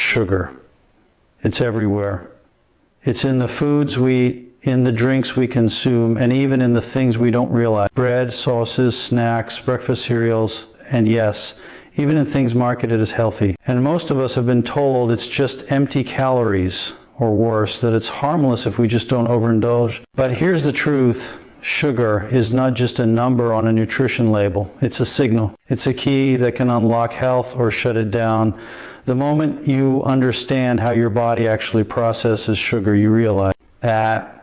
sugar. It's everywhere. It's in the foods we eat, in the drinks we consume, and even in the things we don't realize. Bread, sauces, snacks, breakfast cereals, and yes, even in things marketed as healthy. And most of us have been told it's just empty calories, or worse, that it's harmless if we just don't overindulge. But here's the truth. Sugar is not just a number on a nutrition label. It's a signal. It's a key that can unlock health or shut it down. The moment you understand how your body actually processes sugar, you realize that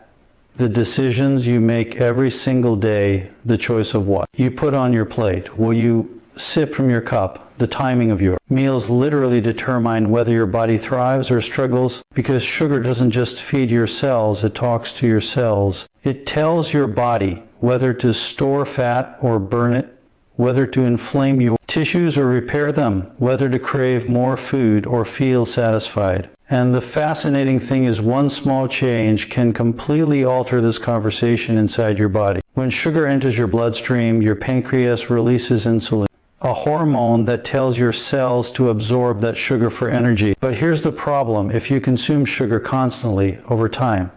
the decisions you make every single day, the choice of what you put on your plate, will you sip from your cup, the timing of your meals literally determine whether your body thrives or struggles, because sugar doesn't just feed your cells, it talks to your cells. It tells your body whether to store fat or burn it, whether to inflame your tissues or repair them, whether to crave more food or feel satisfied. And the fascinating thing is one small change can completely alter this conversation inside your body. When sugar enters your bloodstream, your pancreas releases insulin, a hormone that tells your cells to absorb that sugar for energy. But here's the problem. If you consume sugar constantly over time,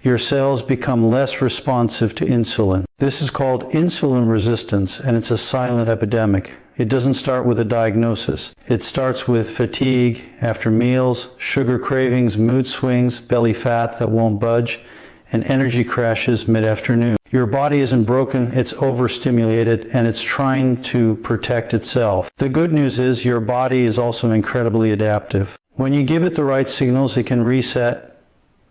your cells become less responsive to insulin. This is called insulin resistance, and it's a silent epidemic. It doesn't start with a diagnosis. It starts with fatigue after meals, sugar cravings, mood swings, belly fat that won't budge, and energy crashes mid-afternoon. Your body isn't broken, it's overstimulated, and it's trying to protect itself. The good news is your body is also incredibly adaptive. When you give it the right signals, it can reset,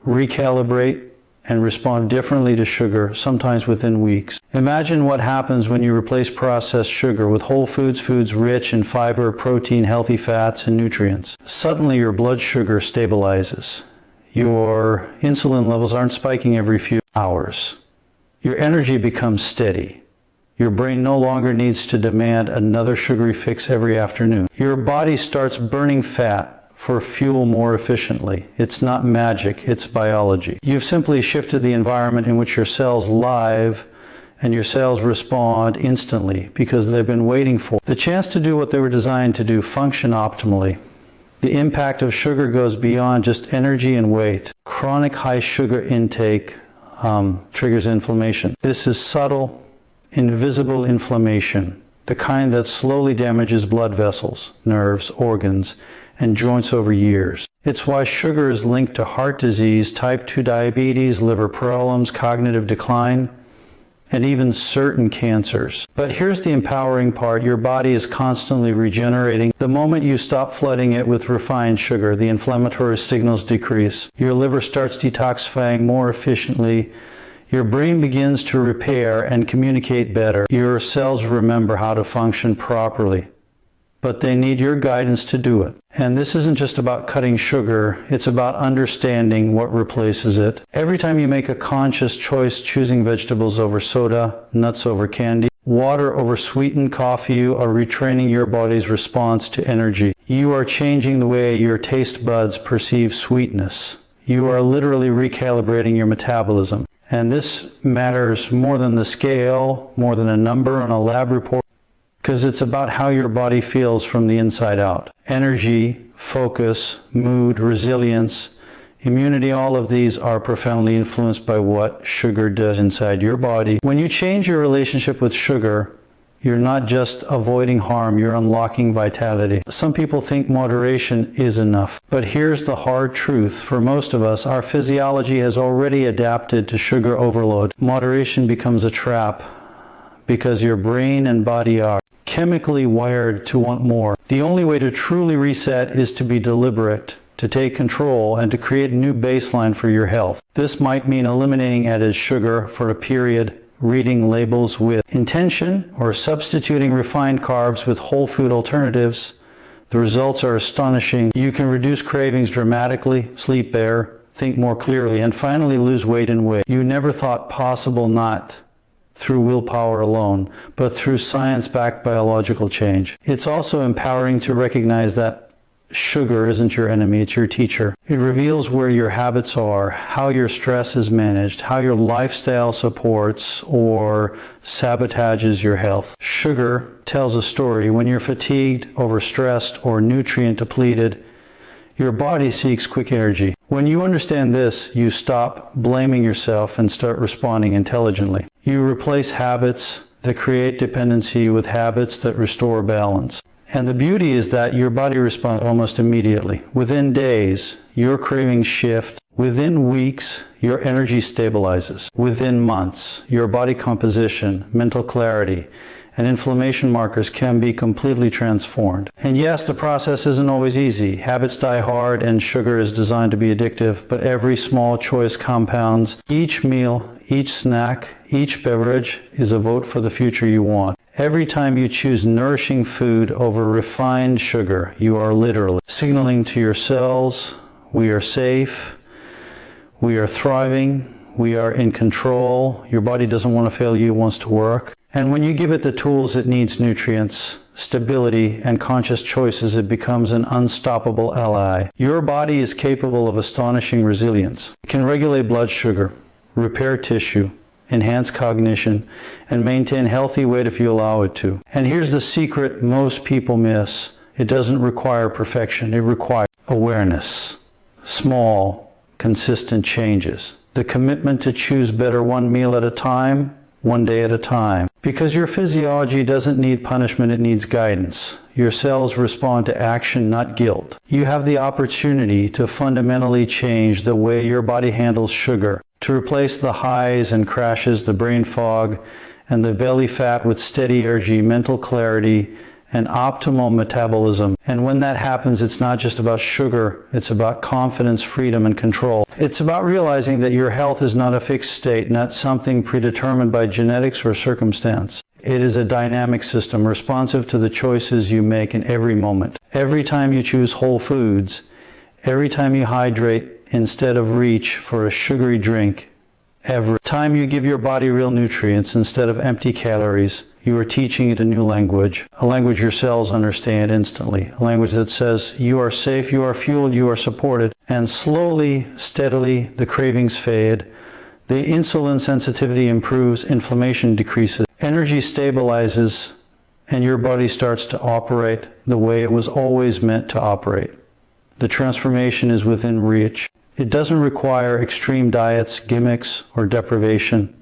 recalibrate, and respond differently to sugar, sometimes within weeks. Imagine what happens when you replace processed sugar with whole foods rich in fiber, protein, healthy fats, and nutrients. Suddenly your blood sugar stabilizes. Your insulin levels aren't spiking every few hours. Your energy becomes steady. Your brain no longer needs to demand another sugary fix every afternoon. Your body starts burning fat for fuel more efficiently. It's not magic, it's biology. You've simply shifted the environment in which your cells live, and your cells respond instantly because they've been waiting for the chance to do what they were designed to do, function optimally. The impact of sugar goes beyond just energy and weight. Chronic high sugar intake triggers inflammation. This is subtle, invisible inflammation, the kind that slowly damages blood vessels, nerves, organs, and joints over years. It's why sugar is linked to heart disease, type 2 diabetes, liver problems, cognitive decline, and even certain cancers. But here's the empowering part. Your body is constantly regenerating. The moment you stop flooding it with refined sugar, the inflammatory signals decrease. Your liver starts detoxifying more efficiently. Your brain begins to repair and communicate better. Your cells remember how to function properly, but they need your guidance to do it. And this isn't just about cutting sugar, it's about understanding what replaces it. Every time you make a conscious choice, choosing vegetables over soda, nuts over candy, water over sweetened coffee, you are retraining your body's response to energy. You are changing the way your taste buds perceive sweetness. You are literally recalibrating your metabolism. And this matters more than the scale, more than a number on a lab report, because it's about how your body feels from the inside out. Energy, focus, mood, resilience, immunity, all of these are profoundly influenced by what sugar does inside your body. When you change your relationship with sugar, you're not just avoiding harm, you're unlocking vitality. Some people think moderation is enough, but here's the hard truth. For most of us, our physiology has already adapted to sugar overload. Moderation becomes a trap because your brain and body are chemically wired to want more. The only way to truly reset is to be deliberate, to take control, and to create a new baseline for your health. This might mean eliminating added sugar for a period, reading labels with intention, or substituting refined carbs with whole food alternatives. The results are astonishing. You can reduce cravings dramatically, sleep better, think more clearly, and finally lose weight in ways you never thought possible, not through willpower alone, but through science-backed biological change. It's also empowering to recognize that sugar isn't your enemy, it's your teacher. It reveals where your habits are, how your stress is managed, how your lifestyle supports or sabotages your health. Sugar tells a story. When you're fatigued, overstressed, or nutrient depleted, Your body seeks quick energy. When you understand this, you stop blaming yourself and start responding intelligently. You replace habits that create dependency with habits that restore balance. And the beauty is that your body responds almost immediately. Within days, your cravings shift. Within weeks, your energy stabilizes. Within months, your body composition, mental clarity, and inflammation markers can be completely transformed. And yes, the process isn't always easy. Habits die hard and sugar is designed to be addictive, but every small choice compounds. Each meal, each snack, each beverage is a vote for the future you want. Every time you choose nourishing food over refined sugar, you are literally signaling to your cells, we are safe, we are thriving, we are in control, your body doesn't want to fail you, it wants to work. And when you give it the tools it needs, nutrients, stability, and conscious choices, it becomes an unstoppable ally. Your body is capable of astonishing resilience. It can regulate blood sugar, repair tissue, enhance cognition, and maintain healthy weight if you allow it to. And here's the secret most people miss. It doesn't require perfection. It requires awareness. Small, consistent changes. The commitment to choose better one meal at a time, one day at a time. Because your physiology doesn't need punishment, it needs guidance. Your cells respond to action, not guilt. You have the opportunity to fundamentally change the way your body handles sugar, to replace the highs and crashes, the brain fog, and the belly fat with steady energy, mental clarity, and optimal metabolism. And when that happens, it's not just about sugar, it's about confidence, freedom, and control. It's about realizing that your health is not a fixed state, not something predetermined by genetics or circumstance. It is a dynamic system, responsive to the choices you make in every moment. Every time you choose whole foods, every time you hydrate instead of reach for a sugary drink, every time you give your body real nutrients instead of empty calories, you are teaching it a new language, a language your cells understand instantly, a language that says you are safe, you are fueled, you are supported, and slowly, steadily, the cravings fade, the insulin sensitivity improves, inflammation decreases, energy stabilizes, and your body starts to operate the way it was always meant to operate. The transformation is within reach. It doesn't require extreme diets, gimmicks, or deprivation.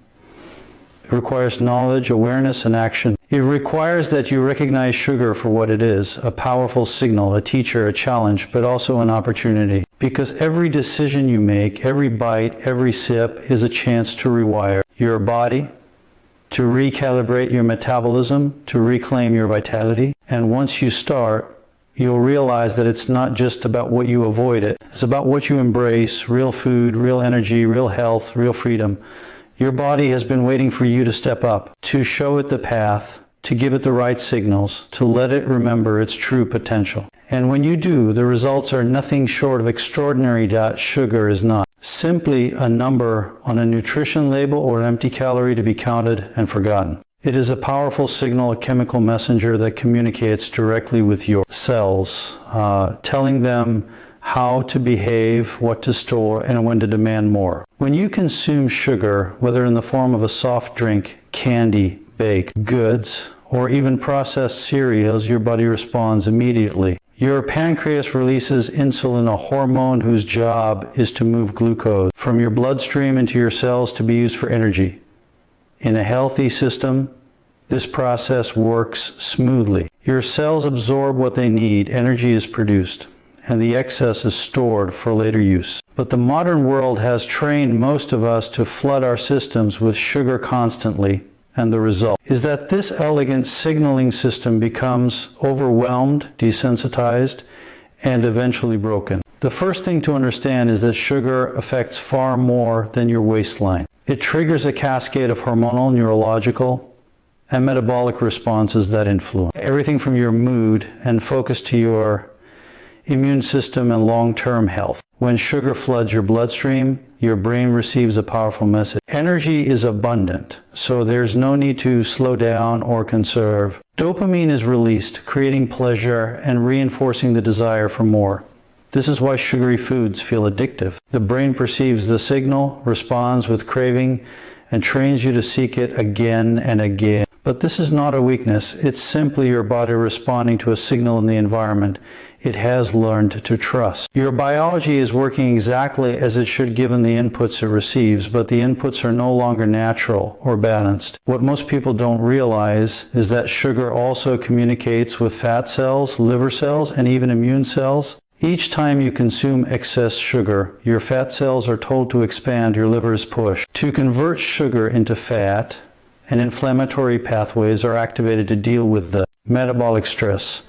It requires knowledge, awareness, and action. It requires that you recognize sugar for what it is, a powerful signal, a teacher, a challenge, but also an opportunity. Because every decision you make, every bite, every sip is a chance to rewire your body, to recalibrate your metabolism, to reclaim your vitality. And once you start, you'll realize that it's not just about what you avoid it. It's about what you embrace, real food, real energy, real health, real freedom. Your body has been waiting for you to step up, to show it the path, to give it the right signals, to let it remember its true potential. And when you do, the results are nothing short of extraordinary. Sugar is not simply a number on a nutrition label or an empty calorie to be counted and forgotten. It is a powerful signal, a chemical messenger that communicates directly with your cells, telling them how to behave, what to store, and when to demand more. When you consume sugar, whether in the form of a soft drink, candy, baked goods, or even processed cereals, your body responds immediately. Your pancreas releases insulin, a hormone whose job is to move glucose from your bloodstream into your cells to be used for energy. In a healthy system, this process works smoothly. Your cells absorb what they need, energy is produced, and the excess is stored for later use. But the modern world has trained most of us to flood our systems with sugar constantly, and the result is that this elegant signaling system becomes overwhelmed, desensitized, and eventually broken. The first thing to understand is that sugar affects far more than your waistline. It triggers a cascade of hormonal, neurological, and metabolic responses that influence everything from your mood and focus to your immune system and long-term health. When sugar floods your bloodstream, your brain receives a powerful message. Energy is abundant, so there's no need to slow down or conserve. Dopamine is released, creating pleasure and reinforcing the desire for more. This is why sugary foods feel addictive. The brain perceives the signal, responds with craving, and trains you to seek it again and again. But this is not a weakness. It's simply your body responding to a signal in the environment. it has learned to trust. Your biology is working exactly as it should given the inputs it receives, but the inputs are no longer natural or balanced. What most people don't realize is that sugar also communicates with fat cells, liver cells, and even immune cells. Each time you consume excess sugar, your fat cells are told to expand, your liver is pushed to convert sugar into fat, and inflammatory pathways are activated to deal with the metabolic stress.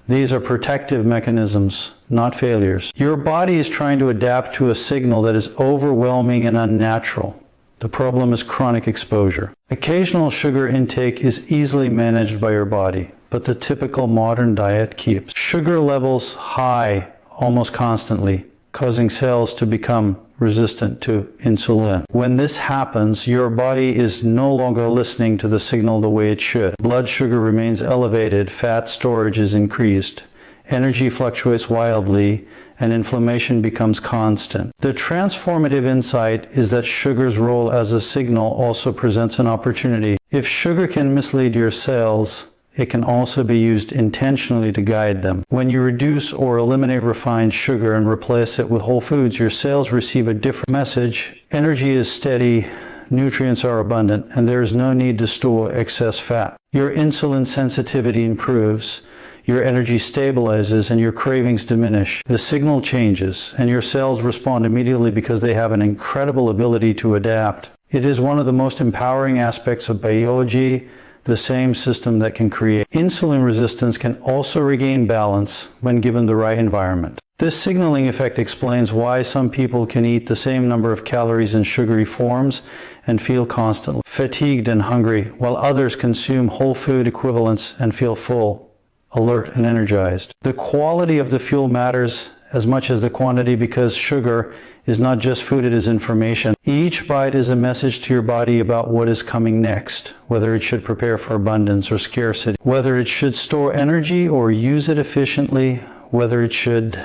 These are protective mechanisms, not failures. Your body is trying to adapt to a signal that is overwhelming and unnatural. The problem is chronic exposure. Occasional sugar intake is easily managed by your body, but the typical modern diet keeps sugar levels high almost constantly, causing cells to become resistant to insulin. When this happens, your body is no longer listening to the signal the way it should. Blood sugar remains elevated, fat storage is increased, energy fluctuates wildly, and inflammation becomes constant. The transformative insight is that sugar's role as a signal also presents an opportunity. If sugar can mislead your cells, it can also be used intentionally to guide them. When you reduce or eliminate refined sugar and replace it with whole foods, your cells receive a different message. Energy is steady, nutrients are abundant, and there is no need to store excess fat. Your insulin sensitivity improves, your energy stabilizes, and your cravings diminish. The signal changes, and your cells respond immediately because they have an incredible ability to adapt. It is one of the most empowering aspects of biology, the same system that can create. Insulin resistance can also regain balance when given the right environment. This signaling effect explains why some people can eat the same number of calories in sugary forms and feel constantly fatigued and hungry, while others consume whole food equivalents and feel full, alert, and energized. The quality of the fuel matters as much as the quantity, because sugar is not just food, it is information. Each bite is a message to your body about what is coming next, whether it should prepare for abundance or scarcity, whether it should store energy or use it efficiently, whether it should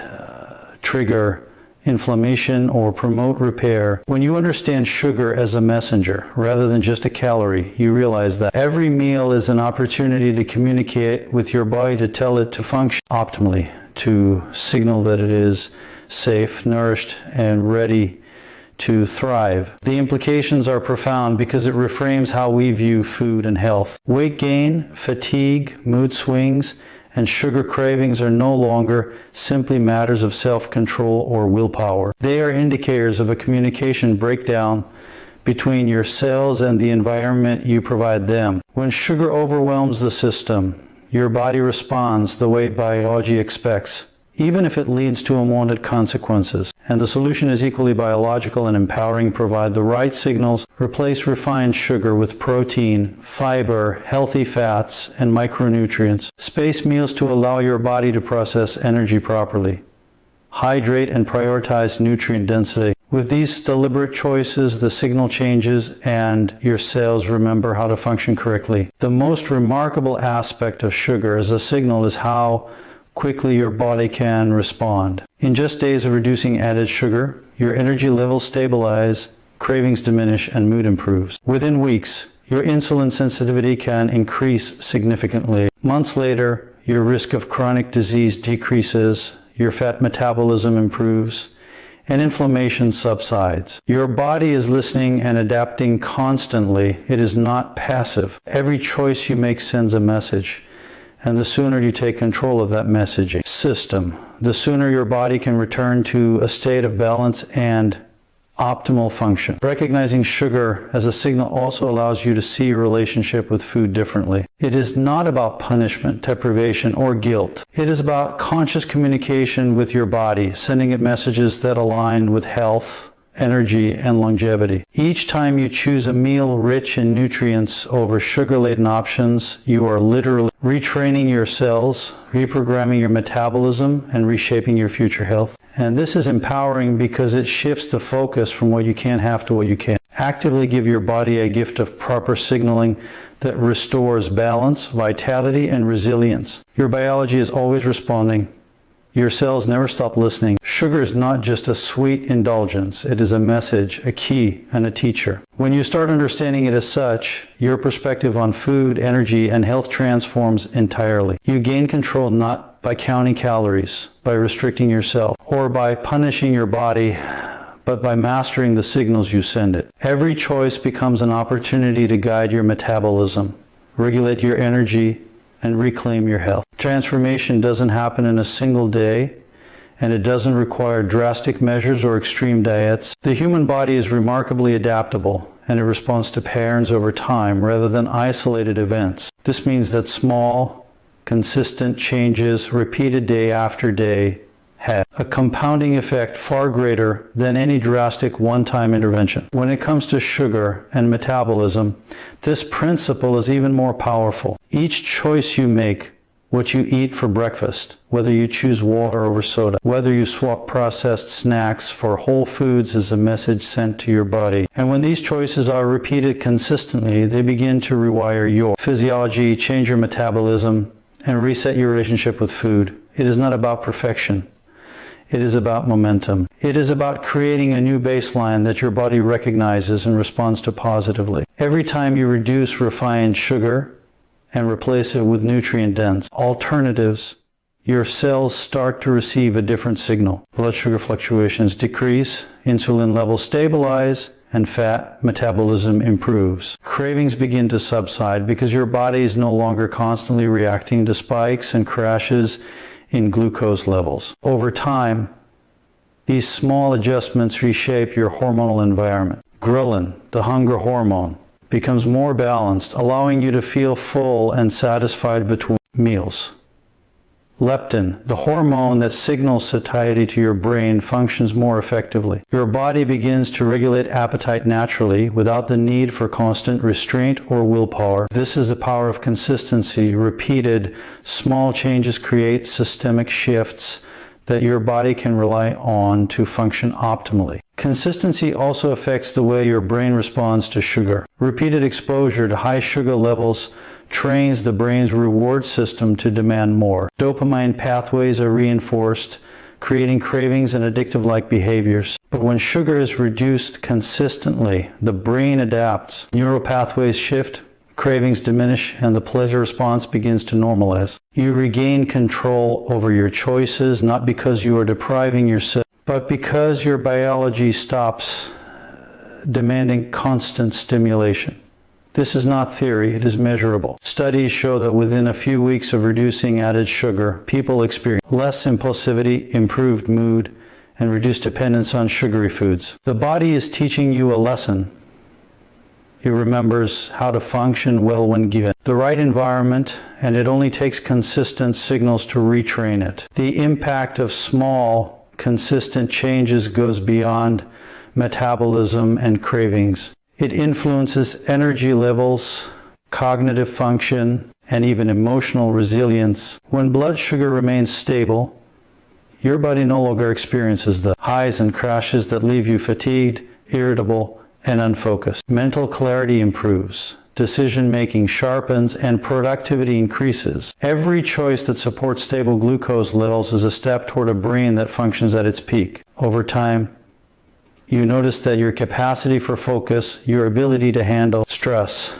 trigger inflammation or promote repair. When you understand sugar as a messenger rather than just a calorie, you realize that every meal is an opportunity to communicate with your body, to tell it to function optimally, to signal that it is safe, nourished, and ready to thrive. The implications are profound because it reframes how we view food and health. Weight gain, fatigue, mood swings, and sugar cravings are no longer simply matters of self-control or willpower. They are indicators of a communication breakdown between your cells and the environment you provide them. When sugar overwhelms the system, your body responds the way biology expects, even if it leads to unwanted consequences. And the solution is equally biological and empowering. Provide the right signals, replace refined sugar with protein, fiber, healthy fats, and micronutrients. Space meals to allow your body to process energy properly. Hydrate and prioritize nutrient density. With these deliberate choices, the signal changes and your cells remember how to function correctly. The most remarkable aspect of sugar as a signal is how quickly your body can respond. In just days of reducing added sugar, your energy levels stabilize, cravings diminish, and mood improves. Within weeks, your insulin sensitivity can increase significantly. Months later, your risk of chronic disease decreases, your fat metabolism improves, and inflammation subsides. Your body is listening and adapting constantly. It is not passive. Every choice you make sends a message. And the sooner you take control of that messaging system, the sooner your body can return to a state of balance and optimal function. Recognizing sugar as a signal also allows you to see your relationship with food differently. It is not about punishment, deprivation, or guilt. It is about conscious communication with your body, sending it messages that align with health, energy, and longevity. Each time you choose a meal rich in nutrients over sugar-laden options, you are literally retraining your cells, reprogramming your metabolism, and reshaping your future health. And this is empowering because it shifts the focus from what you can't have to what you can. Actively give your body a gift of proper signaling that restores balance, vitality, and resilience. Your biology is always responding. Your cells never stop listening. Sugar is not just a sweet indulgence. It is a message, a key, and a teacher. When you start understanding it as such, your perspective on food, energy, and health transforms entirely. You gain control not not by counting calories, by restricting yourself, or by punishing your body, but by mastering the signals you send it. Every choice becomes an opportunity to guide your metabolism, regulate your energy, and reclaim your health. Transformation doesn't happen in a single day, and it doesn't require drastic measures or extreme diets. The human body is remarkably adaptable, and it responds to patterns over time rather than isolated events. This means that small, consistent changes repeated day after day have a compounding effect far greater than any drastic one-time intervention. When it comes to sugar and metabolism, this principle is even more powerful. Each choice you make, what you eat for breakfast, whether you choose water over soda, whether you swap processed snacks for whole foods, is a message sent to your body. And when these choices are repeated consistently, they begin to rewire your physiology, change your metabolism, and reset your relationship with food. It is not about perfection. It is about momentum. It is about creating a new baseline that your body recognizes and responds to positively. Every time you reduce refined sugar and replace it with nutrient-dense alternatives, your cells start to receive a different signal. Blood sugar fluctuations decrease, insulin levels stabilize, and fat metabolism improves. Cravings begin to subside because your body is no longer constantly reacting to spikes and crashes in glucose levels. Over time, these small adjustments reshape your hormonal environment. Ghrelin, the hunger hormone, becomes more balanced, allowing you to feel full and satisfied between meals. Leptin, the hormone that signals satiety to your brain, functions more effectively. Your body begins to regulate appetite naturally without the need for constant restraint or willpower. This is the power of consistency. Repeated small changes create systemic shifts that your body can rely on to function optimally. Consistency also affects the way your brain responds to sugar. Repeated exposure to high sugar levels trains the brain's reward system to demand more. Dopamine pathways are reinforced, creating cravings and addictive-like behaviors. But when sugar is reduced consistently, the brain adapts. Neural pathways shift, cravings diminish, and the pleasure response begins to normalize. You regain control over your choices, not because you are depriving yourself, but because your biology stops demanding constant stimulation. This is not theory, it is measurable. Studies show that within a few weeks of reducing added sugar, people experience less impulsivity, improved mood, and reduced dependence on sugary foods. The body is teaching you a lesson. It remembers how to function well when given the right environment, and it only takes consistent signals to retrain it. The impact of small, consistent changes goes beyond metabolism and cravings. It influences energy levels, cognitive function, and even emotional resilience. When blood sugar remains stable, your body no longer experiences the highs and crashes that leave you fatigued, irritable, and unfocused. Mental clarity improves, decision-making sharpens, and productivity increases. Every choice that supports stable glucose levels is a step toward a brain that functions at its peak. Over time, you notice that your capacity for focus, your ability to handle stress,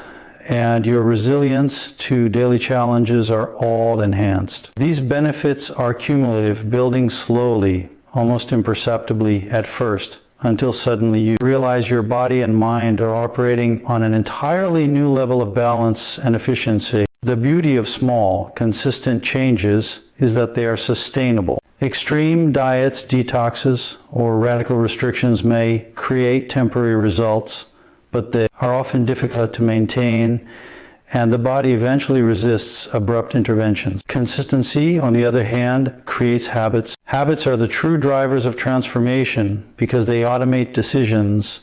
and your resilience to daily challenges are all enhanced. These benefits are cumulative, building slowly, almost imperceptibly at first, until suddenly you realize your body and mind are operating on an entirely new level of balance and efficiency. The beauty of small, consistent changes is that they are sustainable. Extreme diets, detoxes, or radical restrictions may create temporary results, but they are often difficult to maintain, and the body eventually resists abrupt interventions. Consistency, on the other hand, creates habits. Habits are the true drivers of transformation because they automate decisions,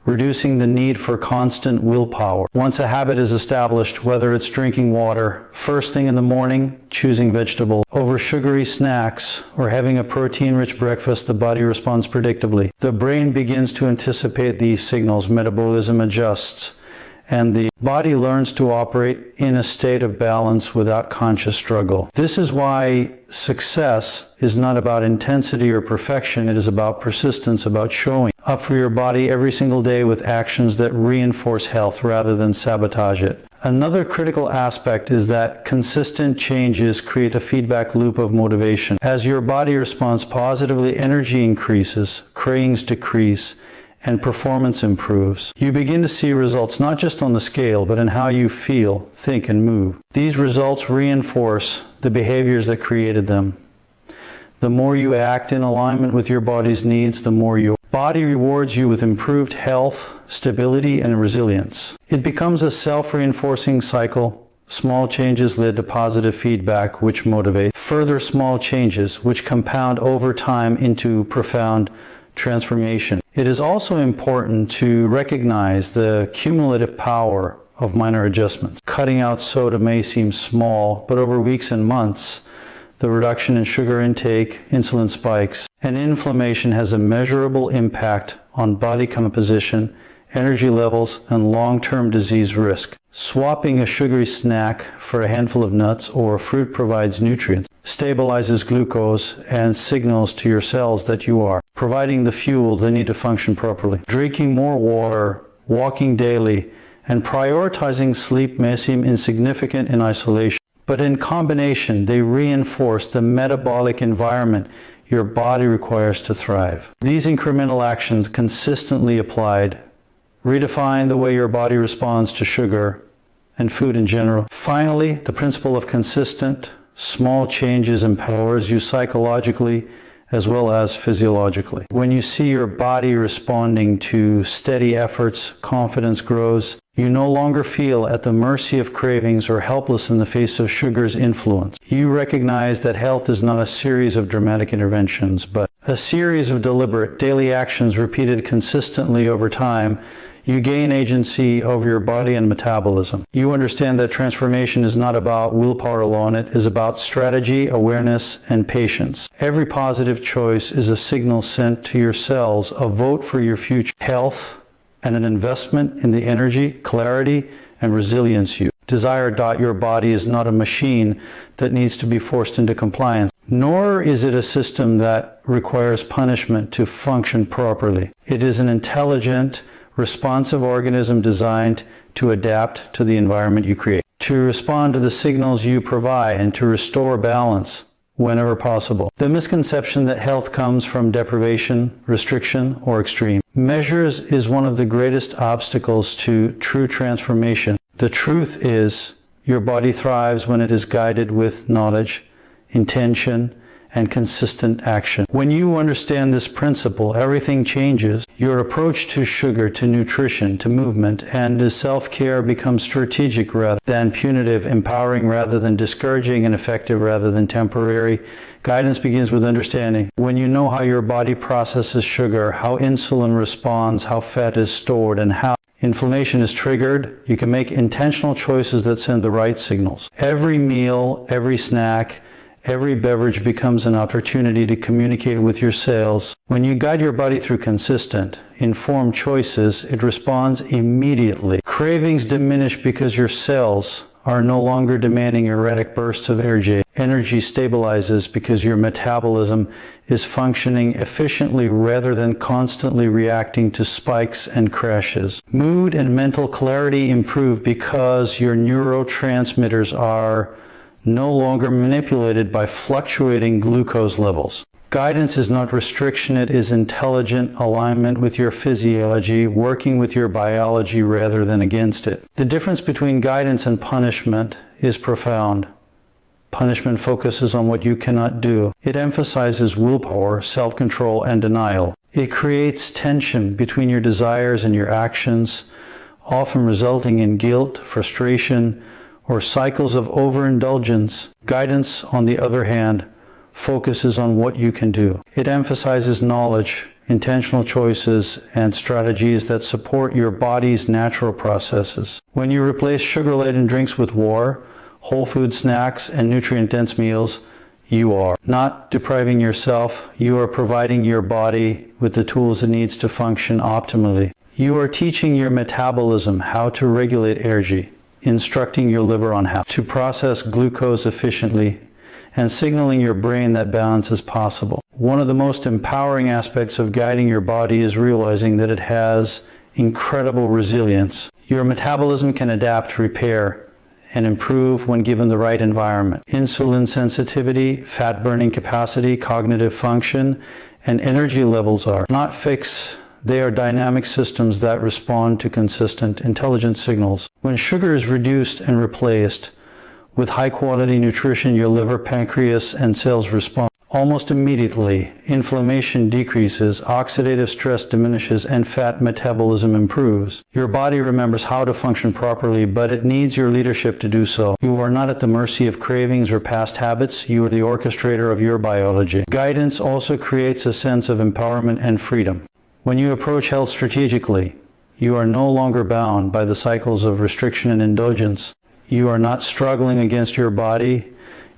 reducing the need for constant willpower. Once a habit is established, whether it's drinking water first thing in the morning, choosing vegetables over sugary snacks, or having a protein-rich breakfast, the body responds predictably. The brain begins to anticipate these signals, metabolism adjusts, and the body learns to operate in a state of balance without conscious struggle. This is why success is not about intensity or perfection, it is about persistence, about showing up for your body every single day with actions that reinforce health rather than sabotage it. Another critical aspect is that consistent changes create a feedback loop of motivation. As your body responds positively, energy increases, cravings decrease, and performance improves. You begin to see results not just on the scale, but in how you feel, think, and move. These results reinforce the behaviors that created them. The more you act in alignment with your body's needs, the more your body rewards you with improved health, stability, and resilience. It becomes a self-reinforcing cycle. Small changes lead to positive feedback, which motivates further small changes, which compound over time into profound transformation. It is also important to recognize the cumulative power of minor adjustments. Cutting out soda may seem small, but over weeks and months, the reduction in sugar intake, insulin spikes, and inflammation has a measurable impact on body composition, energy levels, and long-term disease risk. Swapping a sugary snack for a handful of nuts or fruit provides nutrients, stabilizes glucose, and signals to your cells that you are providing the fuel they need to function properly. Drinking more water, walking daily, and prioritizing sleep may seem insignificant in isolation, but in combination, they reinforce the metabolic environment your body requires to thrive. These incremental actions consistently applied redefine the way your body responds to sugar and food in general. Finally, the principle of consistent, small changes empowers you psychologically as well as physiologically. When you see your body responding to steady efforts, confidence grows. You no longer feel at the mercy of cravings or helpless in the face of sugar's influence. You recognize that health is not a series of dramatic interventions, but a series of deliberate daily actions repeated consistently over time. You gain agency over your body and metabolism. You understand that transformation is not about willpower alone, it is about strategy, awareness, and patience. Every positive choice is a signal sent to your cells, a vote for your future health, and an investment in the energy, clarity, and resilience you desire. Your body is not a machine that needs to be forced into compliance, nor is it a system that requires punishment to function properly. It is an intelligent, responsive organism designed to adapt to the environment you create, to respond to the signals you provide, and to restore balance whenever possible. The misconception that health comes from deprivation, restriction, or extreme measures is one of the greatest obstacles to true transformation. The truth is, your body thrives when it is guided with knowledge, intention, and consistent action. When you understand this principle, everything changes. Your approach to sugar, to nutrition, to movement, and to self-care becomes strategic rather than punitive, empowering rather than discouraging, and effective rather than temporary. Guidance begins with understanding. When you know how your body processes sugar, how insulin responds, how fat is stored, and how inflammation is triggered, you can make intentional choices that send the right signals. Every meal, every snack, every beverage becomes an opportunity to communicate with your cells. When you guide your body through consistent, informed choices, it responds immediately. Cravings diminish because your cells are no longer demanding erratic bursts of energy. Energy stabilizes because your metabolism is functioning efficiently rather than constantly reacting to spikes and crashes. Mood and mental clarity improve because your neurotransmitters are no longer manipulated by fluctuating glucose levels. Guidance is not restriction, it is intelligent alignment with your physiology, working with your biology rather than against it. The difference between guidance and punishment is profound. Punishment focuses on what you cannot do. It emphasizes willpower, self-control, and denial. It creates tension between your desires and your actions, often resulting in guilt, frustration, or cycles of overindulgence. Guidance, on the other hand, focuses on what you can do. It emphasizes knowledge, intentional choices, and strategies that support your body's natural processes. When you replace sugar-laden drinks with water, whole food snacks, and nutrient-dense meals, you are not depriving yourself, you are providing your body with the tools it needs to function optimally. You are teaching your metabolism how to regulate energy, instructing your liver on how to process glucose efficiently, and signaling your brain that balance is possible. One of the most empowering aspects of guiding your body is realizing that it has incredible resilience. Your metabolism can adapt, repair, and improve when given the right environment. Insulin sensitivity, fat burning capacity, cognitive function, and energy levels are not fixed. They are dynamic systems that respond to consistent, intelligent signals. When sugar is reduced and replaced with high-quality nutrition, your liver, pancreas, and cells respond. Almost immediately, inflammation decreases, oxidative stress diminishes, and fat metabolism improves. Your body remembers how to function properly, but it needs your leadership to do so. You are not at the mercy of cravings or past habits. You are the orchestrator of your biology. Guidance also creates a sense of empowerment and freedom. When you approach health strategically, you are no longer bound by the cycles of restriction and indulgence. You are not struggling against your body.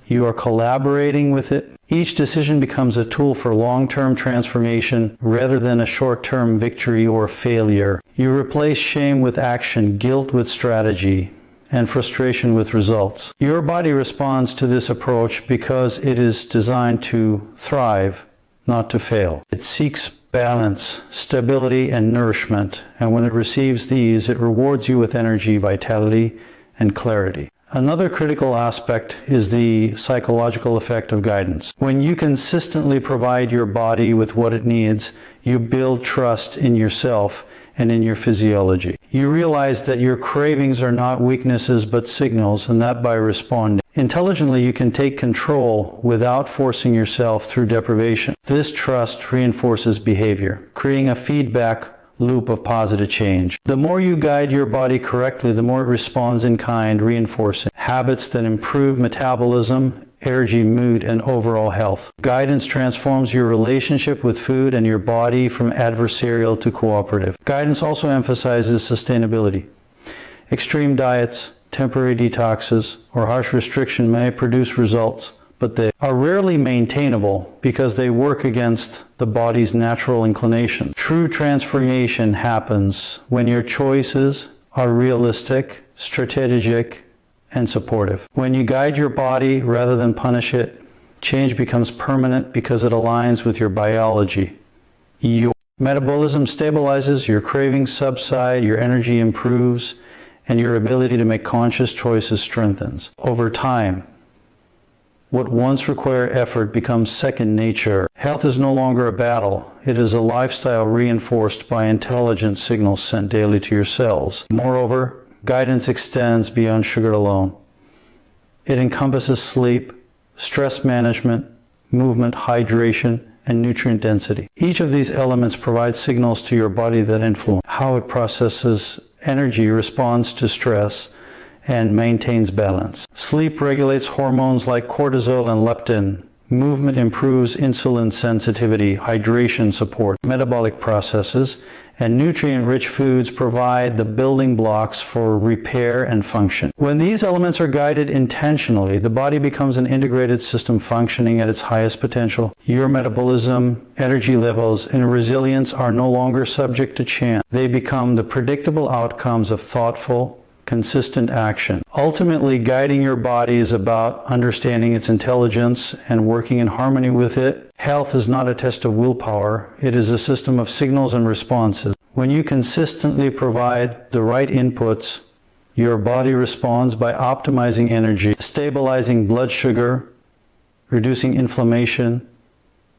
You are collaborating with it. Each decision becomes a tool for long-term transformation rather than a short-term victory or failure. You replace shame with action, guilt with strategy, and frustration with results. Your body responds to this approach because it is designed to thrive, not to fail. It seeks balance, stability, and nourishment, and when it receives these, it rewards you with energy, vitality, and clarity. Another critical aspect is the psychological effect of guidance. When you consistently provide your body with what it needs, you build trust in yourself and in your physiology. You realize that your cravings are not weaknesses but signals, and that by responding intelligently, you can take control without forcing yourself through deprivation. This trust reinforces behavior, creating a feedback loop of positive change. The more you guide your body correctly, the more it responds in kind, reinforcing habits that improve metabolism, energy, mood, and overall health. Guidance transforms your relationship with food and your body from adversarial to cooperative. Guidance also emphasizes sustainability. Extreme diets, temporary detoxes, or harsh restriction may produce results, but they are rarely maintainable because they work against the body's natural inclination. True transformation happens when your choices are realistic, strategic, and supportive. When you guide your body rather than punish it, change becomes permanent because it aligns with your biology. Your metabolism stabilizes, your cravings subside, your energy improves, and your ability to make conscious choices strengthens. Over time, what once required effort becomes second nature. Health is no longer a battle. It is a lifestyle reinforced by intelligent signals sent daily to your cells. Moreover, guidance extends beyond sugar alone. It encompasses sleep, stress management, movement, hydration, and nutrient density. Each of these elements provides signals to your body that influence how it processes energy, responds to stress, and maintains balance. Sleep regulates hormones like cortisol and leptin. Movement improves insulin sensitivity, hydration support, metabolic processes, and nutrient-rich foods provide the building blocks for repair and function. When these elements are guided intentionally, the body becomes an integrated system functioning at its highest potential. Your metabolism, energy levels, and resilience are no longer subject to chance. They become the predictable outcomes of thoughtful, consistent action. Ultimately, guiding your body is about understanding its intelligence and working in harmony with it. Health is not a test of willpower. It is a system of signals and responses. When you consistently provide the right inputs, your body responds by optimizing energy, stabilizing blood sugar, reducing inflammation,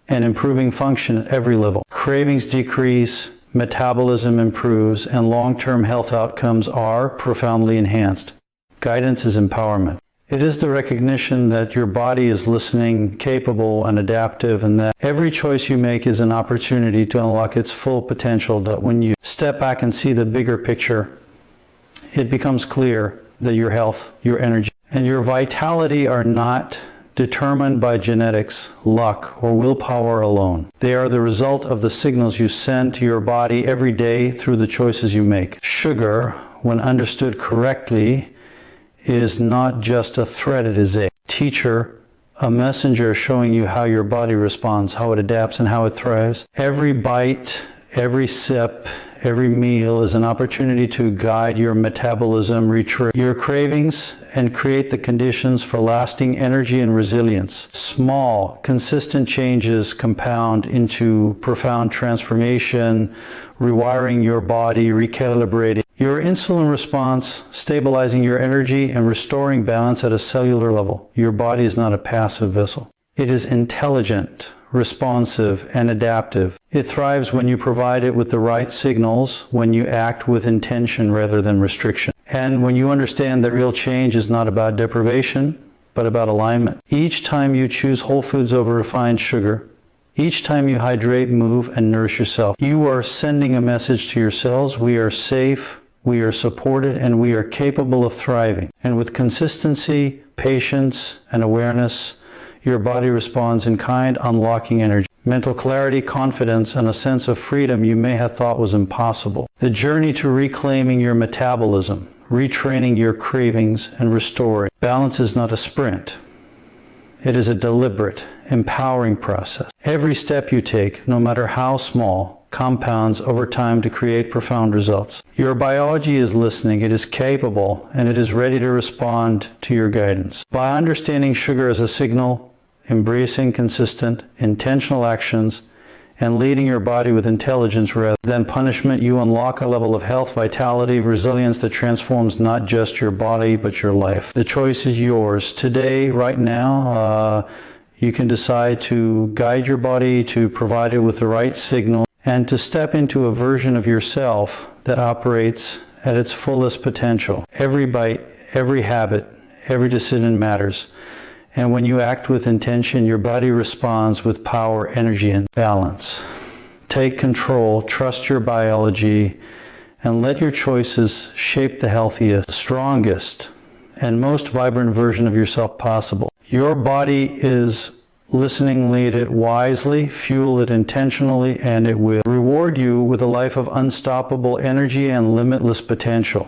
and improving function at every level. Cravings decrease, metabolism improves, and long-term health outcomes are profoundly enhanced. Guidance is empowerment. It is the recognition that your body is listening, capable, and adaptive, and that every choice you make is an opportunity to unlock its full potential. That when you step back and see the bigger picture, it becomes clear that your health, your energy, and your vitality are not determined by genetics, luck, or willpower alone. They are the result of the signals you send to your body every day through the choices you make. Sugar, when understood correctly, is not just a threat, it is a teacher, a messenger showing you how your body responds, how it adapts, and how it thrives. Every bite, every sip, every meal is an opportunity to guide your metabolism, retrain your cravings, and create the conditions for lasting energy and resilience. Small, consistent changes compound into profound transformation, rewiring your body, recalibrating your insulin response, stabilizing your energy, and restoring balance at a cellular level. Your body is not a passive vessel. It is intelligent, responsive, and adaptive. It thrives when you provide it with the right signals, when you act with intention rather than restriction, and when you understand that real change is not about deprivation, but about alignment. Each time you choose whole foods over refined sugar, each time you hydrate, move, and nourish yourself, you are sending a message to your cells: we are safe, we are supported, and we are capable of thriving. And with consistency, patience, and awareness, your body responds in kind, unlocking energy, mental clarity, confidence, and a sense of freedom you may have thought was impossible. The journey to reclaiming your metabolism, retraining your cravings, and restoring balance is not a sprint. It is a deliberate, empowering process. Every step you take, no matter how small, compounds over time to create profound results. Your biology is listening, it is capable, and it is ready to respond to your guidance. By understanding sugar as a signal, embracing consistent, intentional actions, and leading your body with intelligence rather than punishment, you unlock a level of health, vitality, resilience that transforms not just your body, but your life. The choice is yours. Today, right now, you can decide to guide your body, to provide it with the right signal, and to step into a version of yourself that operates at its fullest potential. Every bite, every habit, every decision matters. And when you act with intention, your body responds with power, energy, and balance. Take control, trust your biology, and let your choices shape the healthiest, strongest, and most vibrant version of yourself possible. Your body is listening. Lead it wisely, fuel it intentionally, and it will reward you with a life of unstoppable energy and limitless potential.